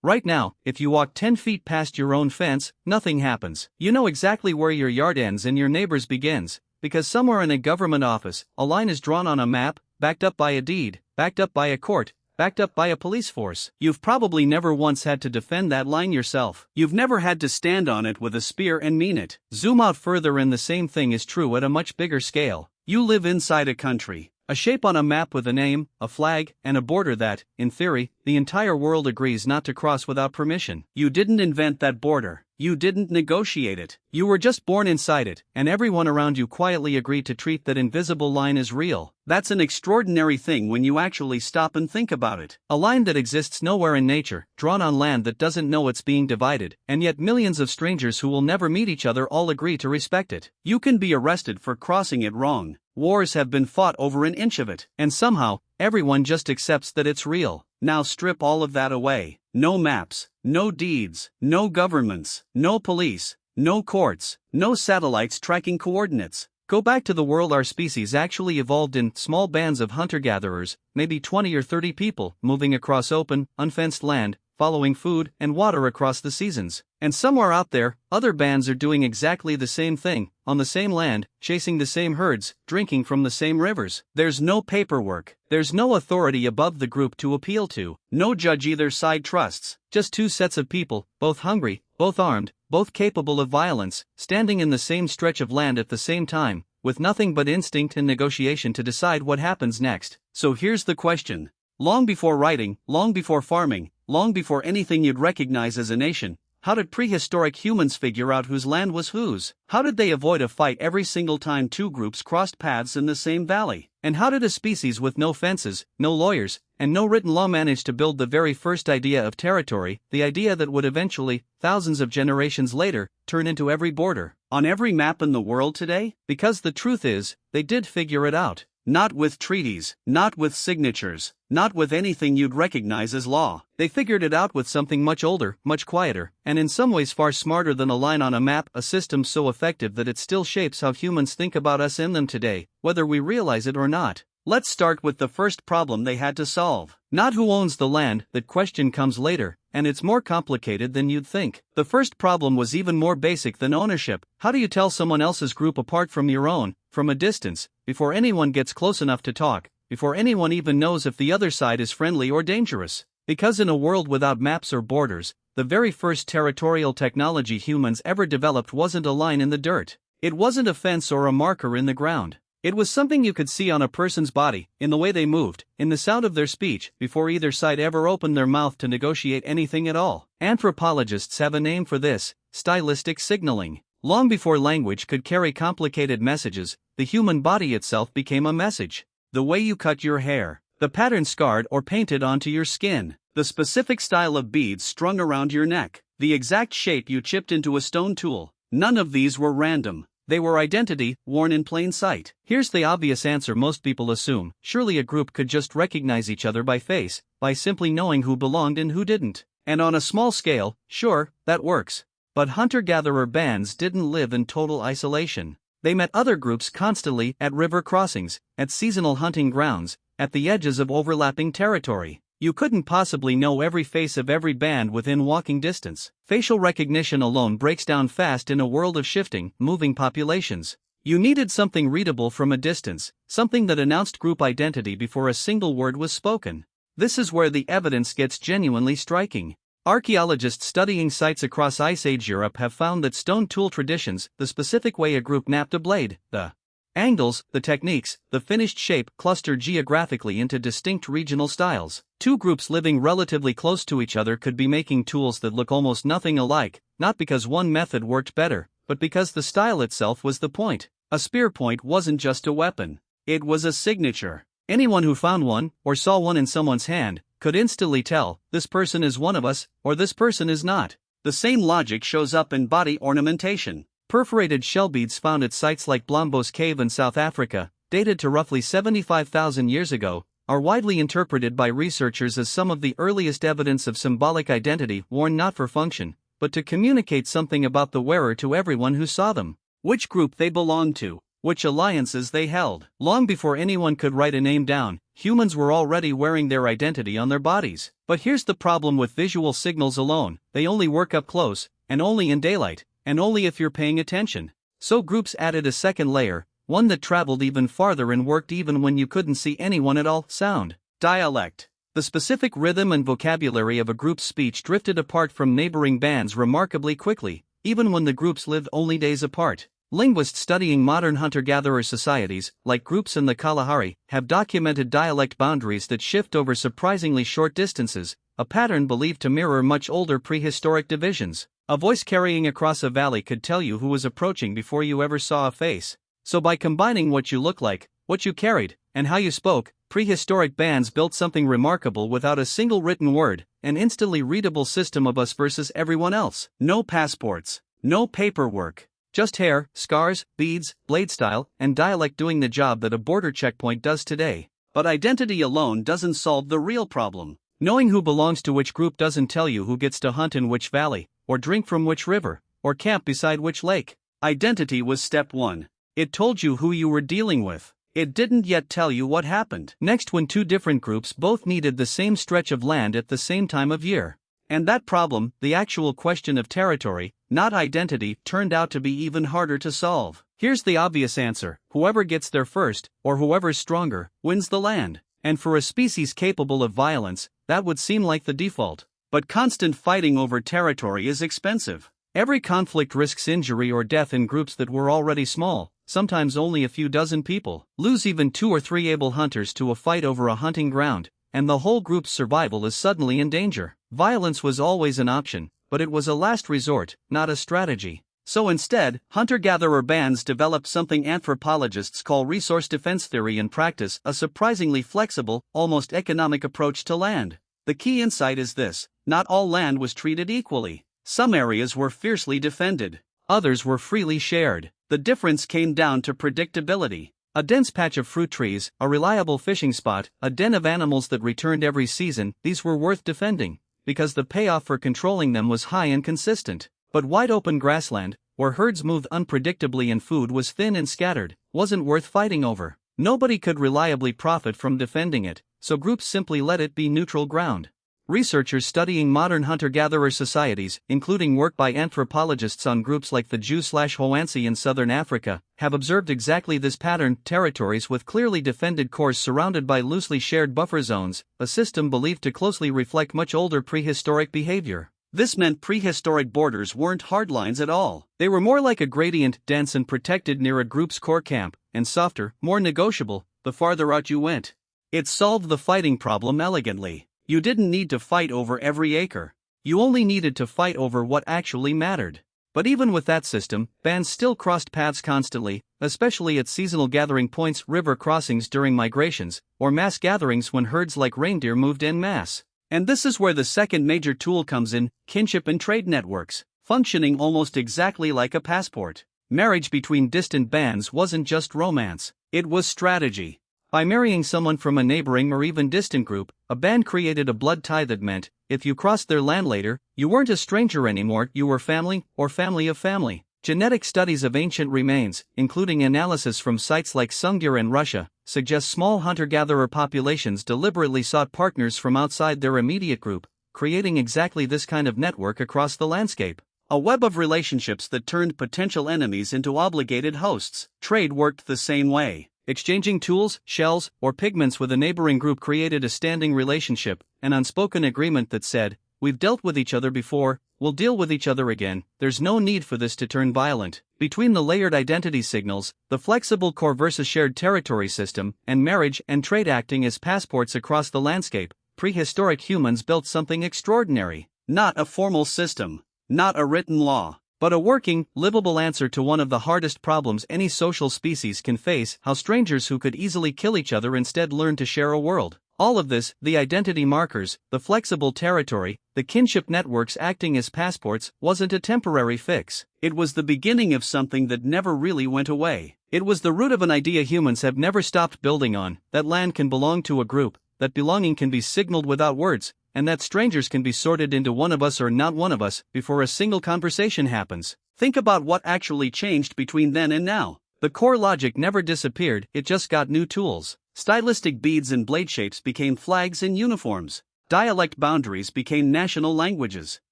Right now, if you walk 10 feet past your own fence, nothing happens. You know exactly where your yard ends and your neighbor's begins, because somewhere in a government office, a line is drawn on a map, backed up by a deed, backed up by a court, backed up by a police force. You've probably never once had to defend that line yourself. You've never had to stand on it with a spear and mean it. Zoom out further and the same thing is true at a much bigger scale. You live inside a country. A shape on a map with a name, a flag, and a border that, in theory, the entire world agrees not to cross without permission. You didn't invent that border. You didn't negotiate it. You were just born inside it, and everyone around you quietly agreed to treat that invisible line as real. That's an extraordinary thing when you actually stop and think about it. A line that exists nowhere in nature, drawn on land that doesn't know it's being divided, and yet millions of strangers who will never meet each other all agree to respect it. You can be arrested for crossing it wrong. Wars have been fought over an inch of it, and somehow, everyone just accepts that it's real. Now strip all of that away. No maps, no deeds, no governments, no police, no courts, no satellites tracking coordinates. Go back to the world our species actually evolved in, small bands of hunter-gatherers, maybe 20 or 30 people, moving across open, unfenced land, following food and water across the seasons. And somewhere out there, other bands are doing exactly the same thing, on the same land, chasing the same herds, drinking from the same rivers. There's no paperwork. There's no authority above the group to appeal to. No judge either side trusts. Just two sets of people, both hungry, both armed, both capable of violence, standing in the same stretch of land at the same time, with nothing but instinct and negotiation to decide what happens next. So here's the question. Long before writing, long before farming, long before anything you'd recognize as a nation, how did prehistoric humans figure out whose land was whose? How did they avoid a fight every single time two groups crossed paths in the same valley? And how did a species with no fences, no lawyers, and no written law manage to build the very first idea of territory, the idea that would eventually, thousands of generations later, turn into every border on every map in the world today? Because the truth is, they did figure it out. Not with treaties, not with signatures, not with anything you'd recognize as law. They figured it out with something much older, much quieter, and in some ways far smarter than a line on a map, a system so effective that it still shapes how humans think about us and them today, whether we realize it or not. Let's start with the first problem they had to solve. Not who owns the land, that question comes later, and it's more complicated than you'd think. The first problem was even more basic than ownership. How do you tell someone else's group apart from your own, from a distance, before anyone gets close enough to talk, before anyone even knows if the other side is friendly or dangerous? Because in a world without maps or borders, the very first territorial technology humans ever developed wasn't a line in the dirt. It wasn't a fence or a marker in the ground. It was something you could see on a person's body, in the way they moved, in the sound of their speech, before either side ever opened their mouth to negotiate anything at all. Anthropologists have a name for this: stylistic signaling. Long before language could carry complicated messages, the human body itself became a message. The way you cut your hair, the pattern scarred or painted onto your skin, the specific style of beads strung around your neck, the exact shape you chipped into a stone tool, none of these were random. They were identity, worn in plain sight. Here's the obvious answer most people assume: surely a group could just recognize each other by face, by simply knowing who belonged and who didn't. And on a small scale, sure, that works. But hunter-gatherer bands didn't live in total isolation. They met other groups constantly, at river crossings, at seasonal hunting grounds, at the edges of overlapping territory. You couldn't possibly know every face of every band within walking distance. Facial recognition alone breaks down fast in a world of shifting, moving populations. You needed something readable from a distance, something that announced group identity before a single word was spoken. This is where the evidence gets genuinely striking. Archaeologists studying sites across Ice Age Europe have found that stone tool traditions, the specific way a group knapped a blade, the angles, the techniques, the finished shape, clustered geographically into distinct regional styles. Two groups living relatively close to each other could be making tools that look almost nothing alike, not because one method worked better, but because the style itself was the point. A spear point wasn't just a weapon. It was a signature. Anyone who found one, or saw one in someone's hand, could instantly tell, this person is one of us, or this person is not. The same logic shows up in body ornamentation. Perforated shell beads found at sites like Blombos Cave in South Africa, dated to roughly 75,000 years ago, are widely interpreted by researchers as some of the earliest evidence of symbolic identity worn not for function, but to communicate something about the wearer to everyone who saw them. Which group they belonged to, which alliances they held. Long before anyone could write a name down, humans were already wearing their identity on their bodies. But here's the problem with visual signals alone: they only work up close, and only in daylight, and only if you're paying attention. So groups added a second layer, one that traveled even farther and worked even when you couldn't see anyone at all: sound. Dialect. The specific rhythm and vocabulary of a group's speech drifted apart from neighboring bands remarkably quickly, even when the groups lived only days apart. Linguists studying modern hunter-gatherer societies, like groups in the Kalahari, have documented dialect boundaries that shift over surprisingly short distances, a pattern believed to mirror much older prehistoric divisions. A voice carrying across a valley could tell you who was approaching before you ever saw a face. So by combining what you look like, what you carried, and how you spoke, prehistoric bands built something remarkable without a single written word: an instantly readable system of us versus everyone else. No passports, no paperwork. Just hair, scars, beads, blade style, and dialect doing the job that a border checkpoint does today. But identity alone doesn't solve the real problem. Knowing who belongs to which group doesn't tell you who gets to hunt in which valley, or drink from which river, or camp beside which lake. Identity was step one. It told you who you were dealing with. It didn't yet tell you what happened next when two different groups both needed the same stretch of land at the same time of year. And that problem, the actual question of territory, not identity, turned out to be even harder to solve. Here's the obvious answer: whoever gets there first, or whoever's stronger, wins the land. And for a species capable of violence, that would seem like the default. But constant fighting over territory is expensive. Every conflict risks injury or death in groups that were already small, sometimes only a few dozen people. Lose even 2 or 3 able hunters to a fight over a hunting ground, and the whole group's survival is suddenly in danger. Violence was always an option, but it was a last resort, not a strategy. So instead, hunter-gatherer bands developed something anthropologists call resource defense theory in practice: a surprisingly flexible, almost economic approach to land. The key insight is this: not all land was treated equally. Some areas were fiercely defended, others were freely shared. The difference came down to predictability. A dense patch of fruit trees, a reliable fishing spot, a den of animals that returned every season, these were worth defending, because the payoff for controlling them was high and consistent. But wide open grassland, where herds moved unpredictably and food was thin and scattered, wasn't worth fighting over. Nobody could reliably profit from defending it, so groups simply let it be neutral ground. Researchers studying modern hunter-gatherer societies, including work by anthropologists on groups like the Jew/Hoansi in southern Africa, have observed exactly this pattern: territories with clearly defended cores surrounded by loosely shared buffer zones, a system believed to closely reflect much older prehistoric behavior. This meant prehistoric borders weren't hardlines at all. They were more like a gradient, dense and protected near a group's core camp, and softer, more negotiable, the farther out you went. It solved the fighting problem elegantly. You didn't need to fight over every acre. You only needed to fight over what actually mattered. But even with that system, bands still crossed paths constantly, especially at seasonal gathering points, river crossings during migrations, or mass gatherings when herds like reindeer moved en masse. And this is where the second major tool comes in: kinship and trade networks, functioning almost exactly like a passport. Marriage between distant bands wasn't just romance, it was strategy. By marrying someone from a neighboring or even distant group, a band created a blood tie that meant, if you crossed their land later, you weren't a stranger anymore, you were family, or family of family. Genetic studies of ancient remains, including analysis from sites like Sungir in Russia, suggest small hunter-gatherer populations deliberately sought partners from outside their immediate group, creating exactly this kind of network across the landscape. A web of relationships that turned potential enemies into obligated hosts. Trade worked the same way. Exchanging tools, shells, or pigments with a neighboring group created a standing relationship, an unspoken agreement that said, we've dealt with each other before, we'll deal with each other again, there's no need for this to turn violent. Between the layered identity signals, the flexible core versus shared territory system, and marriage and trade acting as passports across the landscape, prehistoric humans built something extraordinary. Not a formal system, not a written law, but a working, livable answer to one of the hardest problems any social species can face: how strangers who could easily kill each other instead learn to share a world. All of this, the identity markers, the flexible territory, the kinship networks acting as passports, wasn't a temporary fix. It was the beginning of something that never really went away. It was the root of an idea humans have never stopped building on: that land can belong to a group, that belonging can be signaled without words, and that strangers can be sorted into one of us or not one of us before a single conversation happens. Think about what actually changed between then and now. The core logic never disappeared, it just got new tools. Stylistic beads and blade shapes became flags and uniforms. Dialect boundaries became national languages.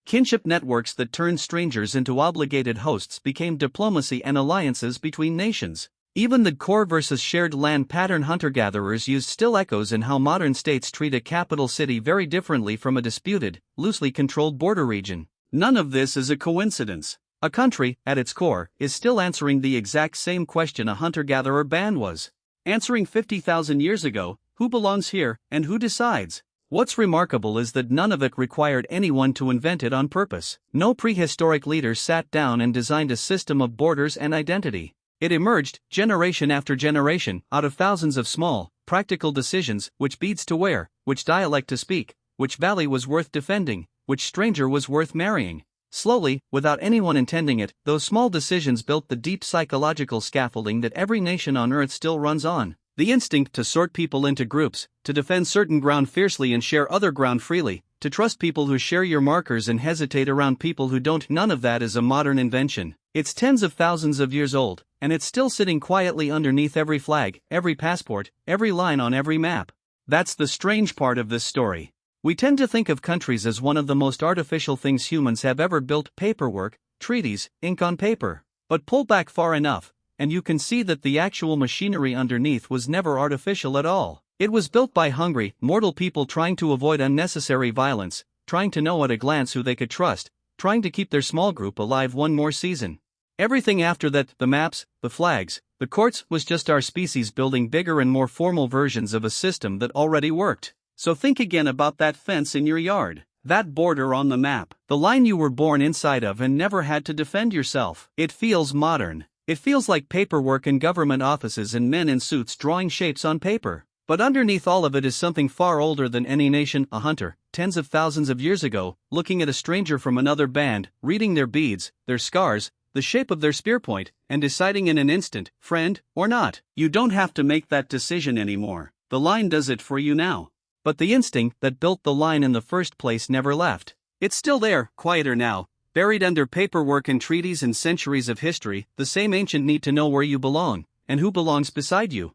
Kinship networks that turned strangers into obligated hosts became diplomacy and alliances between nations. Even the core versus shared land pattern hunter-gatherers used still echoes in how modern states treat a capital city very differently from a disputed, loosely controlled border region. None of this is a coincidence. A country, at its core, is still answering the exact same question a hunter-gatherer band was answering 50,000 years ago: who belongs here, and who decides? What's remarkable is that none of it required anyone to invent it on purpose. No prehistoric leaders sat down and designed a system of borders and identity. It emerged, generation after generation, out of thousands of small, practical decisions: which beads to wear, which dialect to speak, which valley was worth defending, which stranger was worth marrying. Slowly, without anyone intending it, those small decisions built the deep psychological scaffolding that every nation on Earth still runs on. The instinct to sort people into groups, to defend certain ground fiercely and share other ground freely, to trust people who share your markers and hesitate around people who don't. None of that is a modern invention. It's tens of thousands of years old, and it's still sitting quietly underneath every flag, every passport, every line on every map. That's the strange part of this story. We tend to think of countries as one of the most artificial things humans have ever built: paperwork, treaties, ink on paper. But pull back far enough, and you can see that the actual machinery underneath was never artificial at all. It was built by hungry, mortal people trying to avoid unnecessary violence, trying to know at a glance who they could trust, trying to keep their small group alive one more season. Everything after that, the maps, the flags, the courts, was just our species building bigger and more formal versions of a system that already worked. So think again about that fence in your yard, that border on the map, the line you were born inside of and never had to defend yourself. It feels modern. It feels like paperwork and government offices and men in suits drawing shapes on paper. But underneath all of it is something far older than any nation: a hunter, tens of thousands of years ago, looking at a stranger from another band, reading their beads, their scars, the shape of their spear point, and deciding in an instant, friend or not. You don't have to make that decision anymore. The line does it for you now. But the instinct that built the line in the first place never left. It's still there, quieter now, buried under paperwork and treaties and centuries of history, the same ancient need to know where you belong, and who belongs beside you.